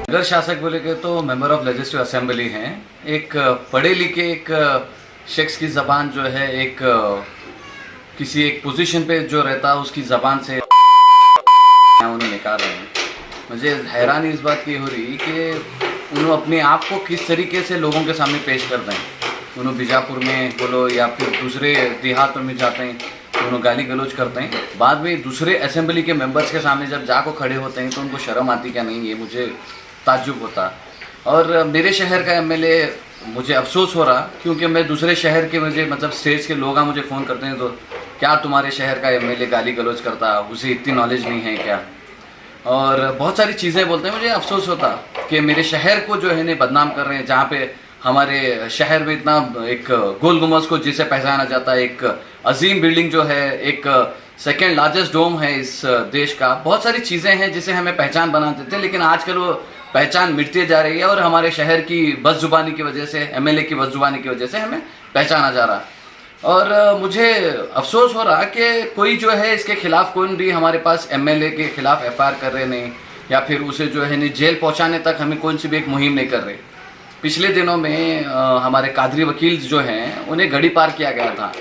नगर शासक बोले के तो मेंबर ऑफ लेजिस्लेटिव असेंबली हैं। एक पढ़े लिखे एक शख्स की ज़बान जो है एक किसी एक पोजीशन पे जो रहता है उसकी ज़बान से उन्हें निकाल रहे हैं। मुझे हैरानी इस बात की हो रही कि उन्होंने अपने आप को किस तरीके से लोगों के सामने पेश कर दें। उन्होंने बीजापुर में बोलो या फिर दूसरे देहातों में जाते हैं तो उन्होंने गाली गलौज करते हैं, बाद में दूसरे असेंबली के मेंबर्स के सामने जब जाको खड़े होते हैं तो उनको शर्म आती क्या नहीं, ये मुझे ताज्जुब होता। और मेरे शहर का एमएलए मुझे अफसोस हो रहा क्योंकि मैं दूसरे शहर के मुझे मतलब स्टेट्स के लोग मुझे फ़ोन करते हैं तो क्या तुम्हारे शहर का एमएलए गाली गलौज करता, उसे इतनी नॉलेज नहीं है क्या, और बहुत सारी चीज़ें बोलते हैं। मुझे अफसोस होता कि मेरे शहर को जो है ने बदनाम कर रहे हैं, जहाँ पे हमारे शहर में इतना एक गोल गुम्बद को जिसे पहचाना जाता है, एक अजीम बिल्डिंग जो है, एक सेकेंड लार्जेस्ट डोम है इस देश का, बहुत सारी चीज़ें हैं जिसे हमें पहचान बनाते थे, लेकिन आजकल वो पहचान मिटती जा रही है और हमारे शहर की बदजुबानी की वजह से, एमएलए की बदजुबानी की वजह से हमें पहचाना जा रहा। और मुझे अफसोस हो रहा कि कोई जो है इसके खिलाफ कोई भी हमारे पास एमएलए के खिलाफ एफआईआर कर रहे नहीं, या फिर उसे जो है नहीं जेल पहुंचाने तक हमें कौन सी भी एक मुहिम नहीं कर रहे। पिछले दिनों में हमारे कादरी वकील जो हैं उन्हें गड़ी पार किया गया था।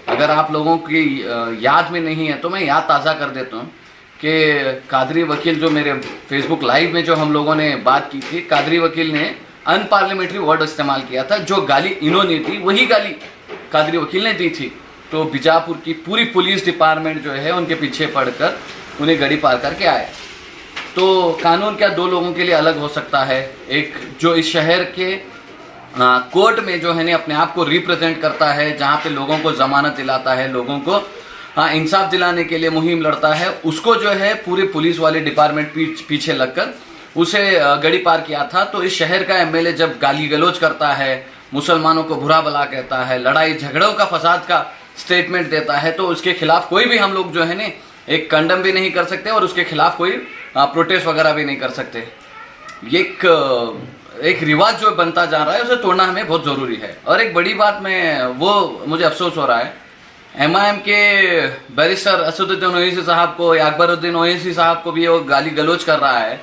अगर आप लोगों की याद में नहीं है तो मैं याद ताज़ा कर देता हूँ कि कादरी वकील जो मेरे फेसबुक लाइव में जो हम लोगों ने बात की थी, कादरी वकील ने अनपार्लियामेंट्री वर्ड इस्तेमाल किया था। जो गाली इन्होंने दी वही गाली कादरी वकील ने दी थी। तो बीजापुर की पूरी पुलिस डिपार्टमेंट जो है उनके पीछे पड़कर उन्हें गड़ी पार करके आए। तो कानून क्या दो लोगों के लिए अलग हो सकता है? एक जो इस शहर के कोर्ट में जो है ने अपने आप को रिप्रेजेंट करता है, जहाँ पे लोगों को जमानत दिलाता है, लोगों को इंसाफ दिलाने के लिए मुहिम लड़ता है, उसको जो है पूरे पुलिस वाले डिपार्टमेंट पीछे लगकर उसे गड़ी पार किया था। तो इस शहर का एमएलए जब गाली गलौज करता है, मुसलमानों को बुरा भला कहता है, लड़ाई झगड़ों का फसाद का स्टेटमेंट देता है, तो उसके खिलाफ कोई भी हम लोग जो है ने एक कंडम भी नहीं कर सकते और उसके खिलाफ कोई प्रोटेस्ट वगैरह भी नहीं कर सकते। ये एक रिवाज जो बनता जा रहा है उसे तोड़ना हमें बहुत ज़रूरी है। और एक बड़ी बात मुझे अफसोस हो रहा है, एमआईएम के बैरिस्टर असदुद्दीन ओवैसी साहब को या अकबरुद्दीन ओवैसी साहब को भी वो गाली गलौज कर रहा है।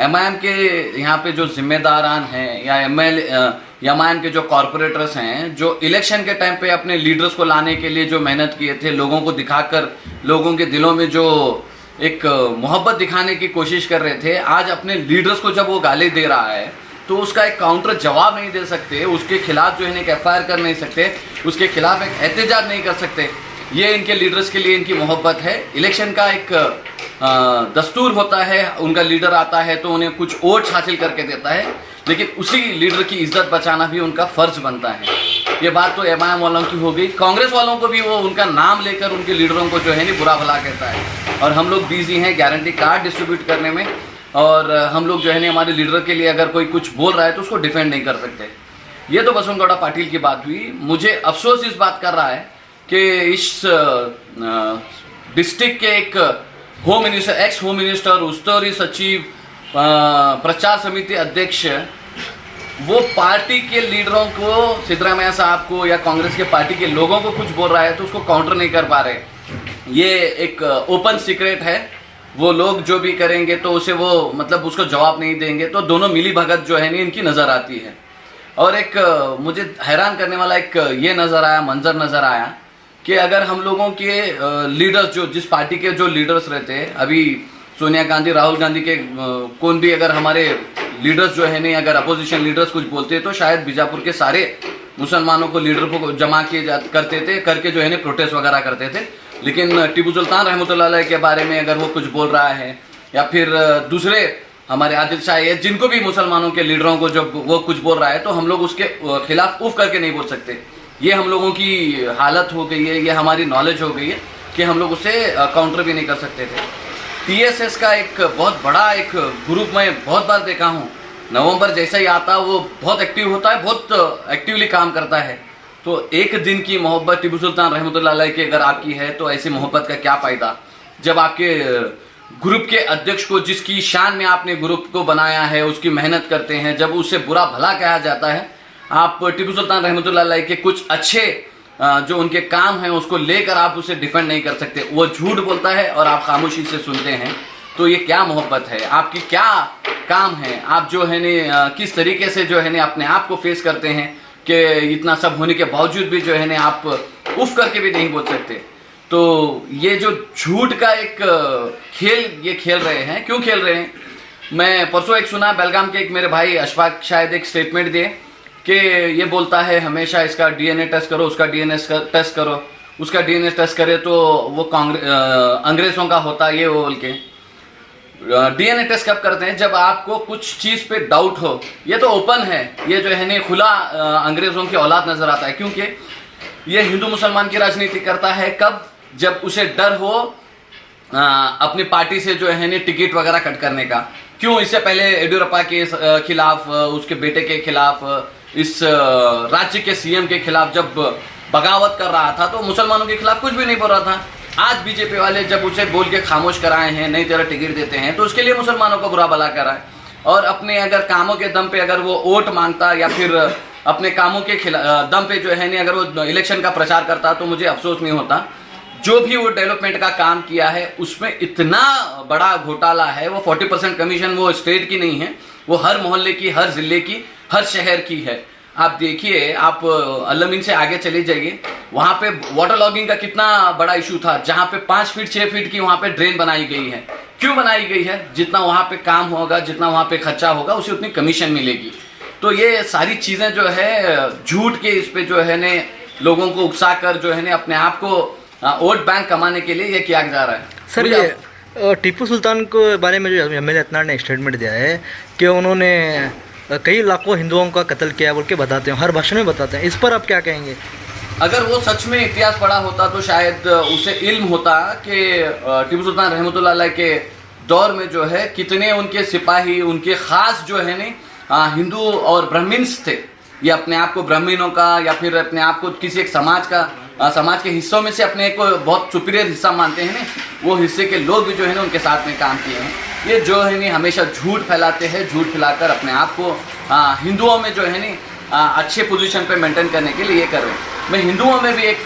एमआईएम के यहाँ पे जो जिम्मेदारान हैं या एमआईएम के जो कॉरपोरेटर्स हैं, जो इलेक्शन के टाइम पे अपने लीडर्स को लाने के लिए जो मेहनत किए थे, लोगों को दिखाकर लोगों के दिलों में जो एक मोहब्बत दिखाने की कोशिश कर रहे थे, आज अपने लीडर्स को जब वो गाली दे रहा है तो उसका एक काउंटर जवाब नहीं दे सकते, उसके खिलाफ जो है एक एफआईआर कर नहीं सकते, उसके खिलाफ एक एहतजाज नहीं कर सकते। ये इनके लीडर्स के लिए इनकी मोहब्बत है। इलेक्शन का एक दस्तूर होता है, उनका लीडर आता है तो उन्हें कुछ वोट हासिल करके देता है, लेकिन उसी लीडर की इज्जत बचाना भी उनका फर्ज बनता है। ये बात तो एमआईएम वालों की हो गई। कांग्रेस वालों को भी वो उनका नाम लेकर उनके लीडरों को जो है नहीं बुरा भला कहता है, और हम लोग बिजी हैं गारंटी कार्ड डिस्ट्रीब्यूट करने में, और हम लोग जो है नहीं हमारे लीडर के लिए अगर कोई कुछ बोल रहा है तो उसको डिफेंड नहीं कर सकते। ये तो बसवनगौड़ा पाटिल की बात हुई। मुझे अफसोस इस बात कर रहा है कि इस डिस्ट्रिक्ट के एक home minister, ex home minister, उस्तरी सचिव, प्रचार समिति अध्यक्ष, वो पार्टी के लीडरों को, सिद्धरामैया साहब को या कांग्रेस के पार्टी के लोगों को कुछ बोल रहा है तो उसको काउंटर नहीं कर पा रहे। ये एक ओपन सीक्रेट है। वो लोग जो भी करेंगे तो उसे वो मतलब उसको जवाब नहीं देंगे, तो दोनों मिली भगत जो है नहीं इनकी नज़र आती है। और एक मुझे हैरान करने वाला एक ये मंजर नज़र आया कि अगर हम लोगों के लीडर्स जो जिस पार्टी के जो लीडर्स रहते हैं, अभी सोनिया गांधी, राहुल गांधी के कौन भी अगर हमारे लीडर्स जो है नहीं अगर अपोजिशन लीडर्स कुछ बोलते हैं तो शायद बीजापुर के सारे मुसलमानों को लीडर को जमा करते थे, करके जो है नहीं प्रोटेस्ट वगैरह करते थे। लेकिन टीपू सुल्तान रहमतुल्लाह अलैह के बारे में अगर वो कुछ बोल रहा है, या फिर दूसरे हमारे आदिल शाह है, जिनको भी मुसलमानों के लीडरों को जब वो कुछ बोल रहा है तो हम लोग उसके खिलाफ उफ करके नहीं बोल सकते। ये हम लोगों की हालत हो गई है, ये हमारी नॉलेज हो गई है कि हम लोग उसे काउंटर भी नहीं कर सकते थे। टीएसएस का एक बहुत बड़ा एक ग्रुप मैं बहुत बार देखा हूँ, नवंबर जैसा ही आता वो बहुत एक्टिव होता है, बहुत एक्टिवली काम करता है। तो एक दिन की मोहब्बत टीपू सुल्तान रहमतुल्लाह अलैह की अगर आपकी है तो ऐसी मोहब्बत का क्या फ़ायदा, जब आपके ग्रुप के अध्यक्ष को, जिसकी शान में आपने ग्रुप को बनाया है, उसकी मेहनत करते हैं, जब उससे बुरा भला कहा जाता है, आप टीपू सुल्तान रहमतुल्लाह अलैह के कुछ अच्छे जो उनके काम हैं उसको लेकर आप उसे डिफेंड नहीं कर सकते। वो झूठ बोलता है और आप खामोशी से सुनते हैं। तो ये क्या मोहब्बत है, आपकी क्या काम है, आप जो है ने किस तरीके से जो है ने अपने आप को फेस करते हैं कि इतना सब होने के बावजूद भी जो है ने आप उफ करके भी नहीं बोल सकते। तो ये जो झूठ का एक खेल ये खेल रहे हैं, क्यों खेल रहे हैं? मैं परसों एक सुना, बेलगाम के एक मेरे भाई अशफाक शायद एक स्टेटमेंट दिए कि ये बोलता है हमेशा इसका डीएनए टेस्ट करो, उसका डीएनए टेस्ट करो, उसका डीएनए टेस्ट करे तो वो अंग्रेजों का होता ये वो बोल के। डीएनए टेस्ट कब करते हैं? जब आपको कुछ चीज पे डाउट हो। ये तो ओपन है, ये जो है ने खुला अंग्रेजों की औलाद नजर आता है, क्योंकि ये हिंदू मुसलमान की राजनीति करता है। कब? जब उसे डर हो अपनी पार्टी से जो है ने टिकट वगैरह कट करने का। क्यों? इससे पहले येडियुरप्पा के खिलाफ, उसके बेटे के खिलाफ, इस राज्य के सीएम के खिलाफ जब बगावत कर रहा था तो मुसलमानों के खिलाफ कुछ भी नहीं बोल रहा था। आज बीजेपी वाले जब उसे बोल के खामोश कराए हैं, नहीं तेरा टिकट देते हैं, तो उसके लिए मुसलमानों को बुरा भला कराए। और अपने अगर कामों के दम पे अगर वो वोट मांगता या फिर अपने कामों के दम पे जो है नहीं अगर वो इलेक्शन का प्रचार करता तो मुझे अफसोस नहीं होता। जो भी वो डेवलपमेंट का काम किया है उसमें इतना बड़ा घोटाला है। वो 40% कमीशन वो स्टेट की नहीं है, वो हर मोहल्ले की, हर जिले की, हर शहर की है। आप देखिए, आप अल्लमीन से आगे चले जाइए, वहां पे वाटर लॉगिंग का कितना बड़ा इशू था, जहां पे 5 फीट 6 फीट की वहां पे ड्रेन बनाई गई है। क्यों बनाई गई है? जितना वहां पे काम होगा, जितना वहां पे खर्चा होगा, उसे उतनी कमीशन मिलेगी। तो ये सारी चीजें जो है झूठ के इस पे जो है ने लोगों को उकसा कर जो है ने अपने आप को वोट बैंक कमाने के लिए ये किया जा रहा है। सर, ये टीपू सुल्तान के बारे में जो एमएलए अतनार ने स्टेटमेंट दिया है कि उन्होंने कई लाखों हिंदुओं का कत्ल किया बोल के बताते हैं, हर भाषण में बताते हैं, इस पर आप क्या कहेंगे? अगर वो सच में इतिहास पढ़ा होता तो शायद उसे इल्म होता कि टीपू सुल्तान रहमतुल्लाह अलैह के दौर में जो है कितने उनके सिपाही, उनके खास जो है ने हिंदू और ब्राह्मण्स थे। ये अपने आप को ब्राह्मणों का या फिर अपने आप को किसी एक समाज का समाज के हिस्सों में से अपने को बहुत सुपीरियर हिस्सा मानते हैं ना, वो हिस्से के लोग भी जो है ना उनके साथ में काम किए हैं। ये जो है ना हमेशा झूठ फैलाते हैं, झूठ फैलाकर अपने आप को हिंदुओं में जो है ना अच्छे पोजीशन पे मेंटेन करने के लिए ये कर रहे हैं। मैं हिंदुओं में भी एक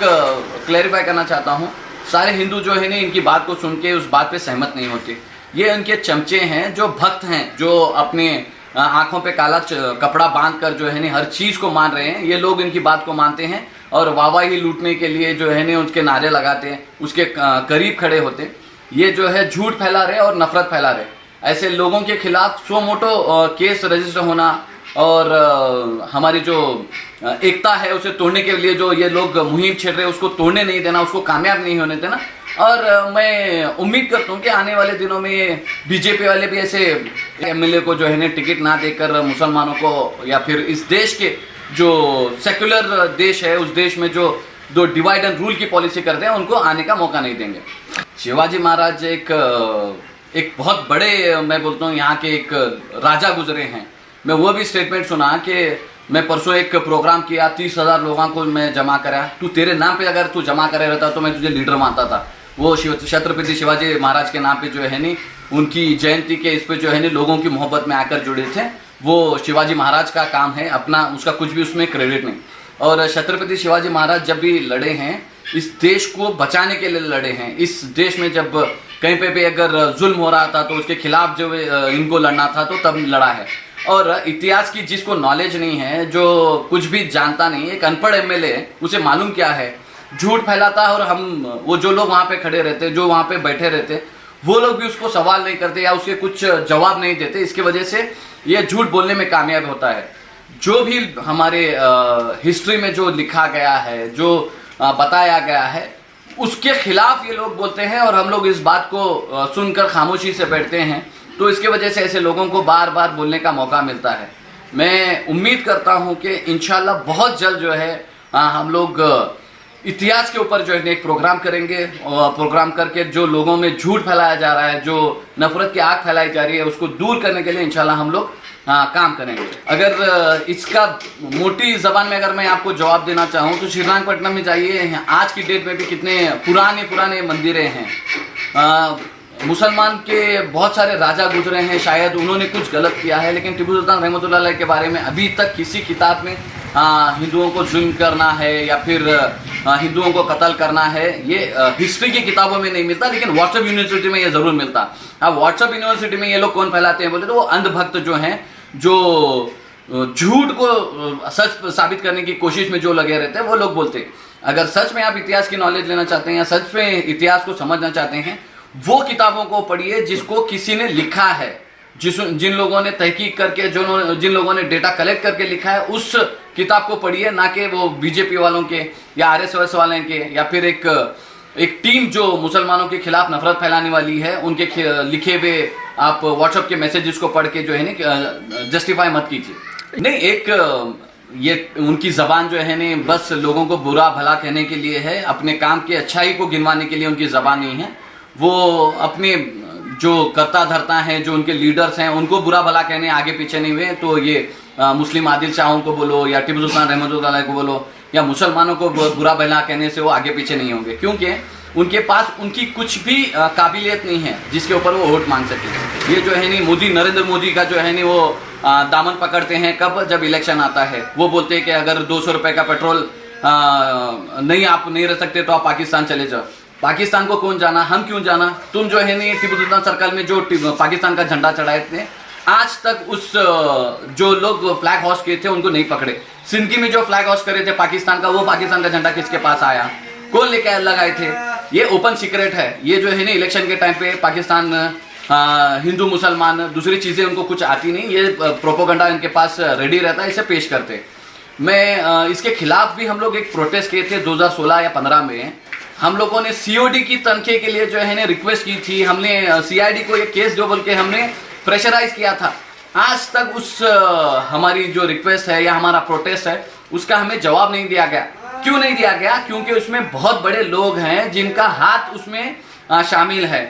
क्लैरिफाई करना चाहता हूँ, सारे हिंदू जो है ना इनकी बात को सुन के उस बात पे सहमत नहीं होते। ये उनके चमचे हैं, जो भक्त हैं, जो अपने आंखों पे काला कपड़ा बांध कर जो है ना हर चीज़ को मान रहे हैं। ये लोग इनकी बात को मानते हैं और वाहवाही लूटने के लिए जो है ना उसके नारे लगाते हैं, उसके करीब खड़े होते हैं। ये जो है झूठ फैला रहे और नफरत फैला रहे। ऐसे लोगों के खिलाफ सो मोटो केस रजिस्टर होना और हमारी जो एकता है उसे तोड़ने के लिए जो ये लोग मुहिम छेड़ रहे हैं उसको तोड़ने नहीं देना, उसको कामयाब नहीं होने देना। और मैं उम्मीद करता हूँ कि आने वाले दिनों में बीजेपी वाले भी ऐसे एमएलए को जो है ना टिकट ना देकर मुसलमानों को या फिर इस देश के जो सेक्युलर देश है उस देश में जो डिवाइड एंड रूल की पॉलिसी करते हैं उनको आने का मौका नहीं देंगे। शिवाजी महाराज एक बहुत बड़े, मैं बोलता हूँ यहाँ के एक राजा गुजरे हैं। मैं वो भी स्टेटमेंट सुना कि मैं परसों एक प्रोग्राम किया, 30,000 लोगों को मैं जमा करा। तू तेरे नाम पे अगर तू जमा करे रहता तो मैं तुझे लीडर मानता था। वो छत्रपति शिवाजी महाराज के नाम पे जो है नी उनकी जयंती के इस पे जो है नी लोगों की मोहब्बत में आकर जुड़े थे। वो शिवाजी महाराज का काम है, अपना उसका कुछ भी उसमें क्रेडिट नहीं। और छत्रपति शिवाजी महाराज जब भी लड़े हैं इस देश को बचाने के लिए लड़े हैं। इस देश में जब कहीं पे भी अगर जुल्म हो रहा था तो उसके खिलाफ जो इनको लड़ना था तो तब लड़ा है। और इतिहास की जिसको नॉलेज नहीं है, जो कुछ भी जानता नहीं, एक अनपढ़ एमएलए उसे मालूम क्या है, झूठ फैलाता है। और हम वो जो लोग वहाँ पे खड़े रहते, जो वहाँ पे बैठे रहते, वो लोग भी उसको सवाल नहीं करते या उसके कुछ जवाब नहीं देते। इसकी वजह से ये झूठ बोलने में कामयाब होता है। जो भी हमारे हिस्ट्री में जो लिखा गया है, जो बताया गया है, उसके खिलाफ ये लोग बोलते हैं और हम लोग इस बात को सुनकर खामोशी से बैठते हैं। तो इसके वजह से ऐसे लोगों को बार बार बोलने का मौका मिलता है। मैं उम्मीद करता हूं कि इंशाल्लाह बहुत जल्द जो है हम लोग इतिहास के ऊपर जो है एक प्रोग्राम करेंगे और प्रोग्राम करके जो लोगों में झूठ फैलाया जा रहा है, जो नफरत की आग फैलाई जा रही है, उसको दूर करने के लिए इंशाल्लाह हम लोग काम करेंगे। अगर इसका मोटी जबान में अगर मैं आपको जवाब देना चाहूँ तो श्रीरंगपट्टनम में जाइए, आज की डेट में भी कितने पुराने मंदिरें हैं। मुसलमान के बहुत सारे राजा गुजरे हैं, शायद उन्होंने कुछ गलत किया है, लेकिन टीपू सुल्तान रहमतुल्लाह अलैह के बारे में अभी तक किसी किताब में हिंदुओं को जुल्म करना है या फिर हिंदुओं को कत्ल करना है, ये हिस्ट्री की किताबों में नहीं मिलता, लेकिन व्हाट्सएप यूनिवर्सिटी में ये ज़रूर मिलता। अब व्हाट्सएप यूनिवर्सिटी में ये लोग कौन फैलाते हैं बोले तो वो अंधभक्त जो हैं, जो झूठ को सच साबित करने की कोशिश में जो लगे रहते हैं वो लोग बोलते हैं। अगर सच में आप इतिहास की नॉलेज लेना चाहते हैं या सच में इतिहास को समझना चाहते हैं, वो किताबों को पढ़िए जिसको किसी ने लिखा है, जिन लोगों ने तहकीक करके, जिन लोगों ने डेटा कलेक्ट करके लिखा है, उस किताब को पढ़िए, ना कि वो बीजेपी वालों के या आरएसएस वाले के या फिर एक टीम जो मुसलमानों के खिलाफ नफरत फैलाने वाली है उनके लिखे हुए आप व्हाट्सएप के मैसेजेस को पढ़ के जो है ना जस्टिफाई मत कीजिए। नहीं, एक ये उनकी जबान जो है ना बस लोगों को बुरा भला कहने के लिए है, अपने काम की अच्छाई को गिनवाने के लिए उनकी जबान नहीं है। वो अपने जो करता धरता हैं, जो उनके लीडर्स हैं, उनको बुरा भला कहने आगे पीछे नहीं हुए। तो ये मुस्लिम आदिल शाहों को बोलो या टिपू सुल्तान रहमतुल्लाह को बोलो या मुसलमानों को बुरा भला कहने से वो आगे पीछे नहीं होंगे, क्योंकि उनके पास उनकी कुछ भी काबिलियत नहीं है जिसके ऊपर वो वोट मांग सके। ये जो है नहीं मोदी, नरेंद्र मोदी का जो है नहीं वो दामन पकड़ते हैं कब, जब इलेक्शन आता है। वो बोलते हैं कि अगर 200 रुपये का पेट्रोल नहीं आप नहीं रह सकते तो आप पाकिस्तान चले जाओ। पाकिस्तान को कौन जाना, हम क्यों जाना? तुम जो है नहीं टिपू सुल्तान सर्कल में जो पाकिस्तान का झंडा चढ़ाए थे, आज तक उस जो लोग फ्लैग होस्ट किए थे उनको नहीं पकड़े। सिंदगी में जो फ्लैग होस्ट करे थे पाकिस्तान का, वो पाकिस्तान का झंडा किसके पास आया, कौन लेके लगाए थे? ये ओपन सीक्रेट है। ये जो है ना इलेक्शन के टाइम पे पाकिस्तान हिंदू मुसलमान दूसरी चीज़ें उनको कुछ आती नहीं, ये प्रोपोगंडा इनके पास रेडी रहता है, इसे पेश करते। मैं इसके खिलाफ भी हम लोग एक प्रोटेस्ट किए थे 2016 या 15 में। हम लोगों ने सीओडी की तनख्वाह के लिए जो है ना रिक्वेस्ट की थी, हमने सीआईडी को एक केस जो बोल के हमने प्रेशराइज किया था। आज तक उस हमारी जो रिक्वेस्ट है या हमारा प्रोटेस्ट है उसका हमें जवाब नहीं दिया गया। क्यों नहीं दिया गया? क्योंकि उसमें बहुत बड़े लोग हैं जिनका हाथ उसमें शामिल है।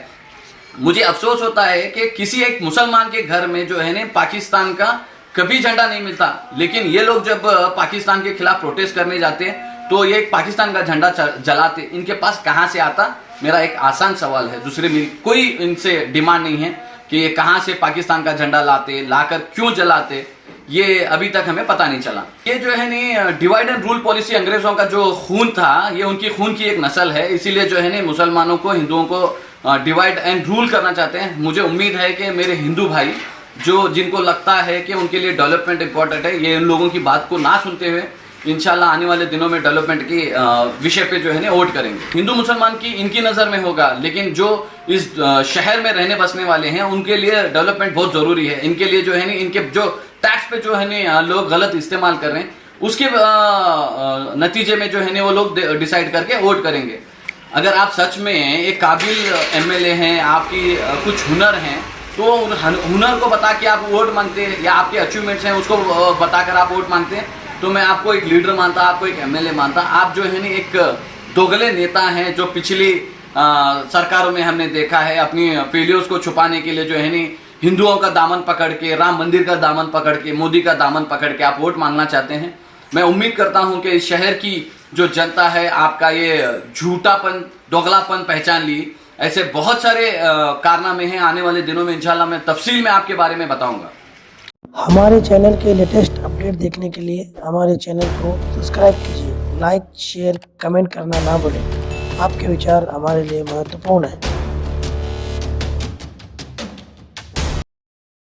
मुझे अफसोस होता है कि किसी एक मुसलमान के घर में जो है ना पाकिस्तान का कभी झंडा नहीं मिलता, लेकिन ये लोग जब पाकिस्तान के खिलाफ प्रोटेस्ट करने जाते हैं तो ये पाकिस्तान का झंडा जलाते। इनके पास कहाँ से आता? मेरा एक आसान सवाल है, दूसरे में कोई इनसे डिमांड नहीं है कि ये कहाँ से पाकिस्तान का झंडा लाते, लाकर क्यों जलाते, ये अभी तक हमें पता नहीं चला। ये जो है ना डिवाइड एंड रूल पॉलिसी, अंग्रेजों का जो खून था, ये उनकी खून की एक नस्ल है, इसीलिए जो है ना मुसलमानों को, हिंदुओं को डिवाइड एंड रूल करना चाहते हैं। मुझे उम्मीद है कि मेरे हिंदू भाई जिनको लगता है कि उनके लिए डेवलपमेंट इंपॉर्टेंट है, ये इन लोगों की बात को ना सुनते हुए इंशाल्लाह आने वाले दिनों में डेवलपमेंट की विषय पे जो है ना वोट करेंगे। हिंदू मुसलमान की इनकी नज़र में होगा, लेकिन जो इस शहर में रहने बसने वाले हैं उनके लिए डेवलपमेंट बहुत ज़रूरी है। इनके लिए जो है ना इनके जो टैक्स पे जो है ना लोग गलत इस्तेमाल कर रहे हैं, उसके नतीजे में जो है ना वो लोग डिसाइड करके वोट करेंगे। अगर आप सच में एक काबिल एमएलए हैं, आपकी कुछ हुनर हैं, तो हुनर को बता के आप वोट मांगते हैं या आपके अचीवमेंट्स हैं उसको बताकर आप वोट मांगते हैं, तो मैं आपको एक लीडर मानता, आपको एक एमएलए मानता। आप जो है ना एक दोगले नेता हैं जो पिछली सरकारों में हमने देखा है अपनी फेलियर्स को छुपाने के लिए जो है ना हिंदुओं का दामन पकड़ के, राम मंदिर का दामन पकड़ के, मोदी का दामन पकड़ के आप वोट मांगना चाहते हैं। मैं उम्मीद करता हूं कि इस शहर की जो जनता है आपका ये झूठापन, दोगलापन पहचान ली। ऐसे बहुत सारे कारनामे हैं, आने वाले दिनों में इंशाल्लाह मैं तफसील में आपके बारे में बताऊंगा। हमारे चैनल के लेटेस्ट अपडेट देखने के लिए हमारे चैनल को सब्सक्राइब कीजिए। लाइक, शेयर, कमेंट करना ना भूलें। आपके विचार हमारे लिए महत्वपूर्ण है।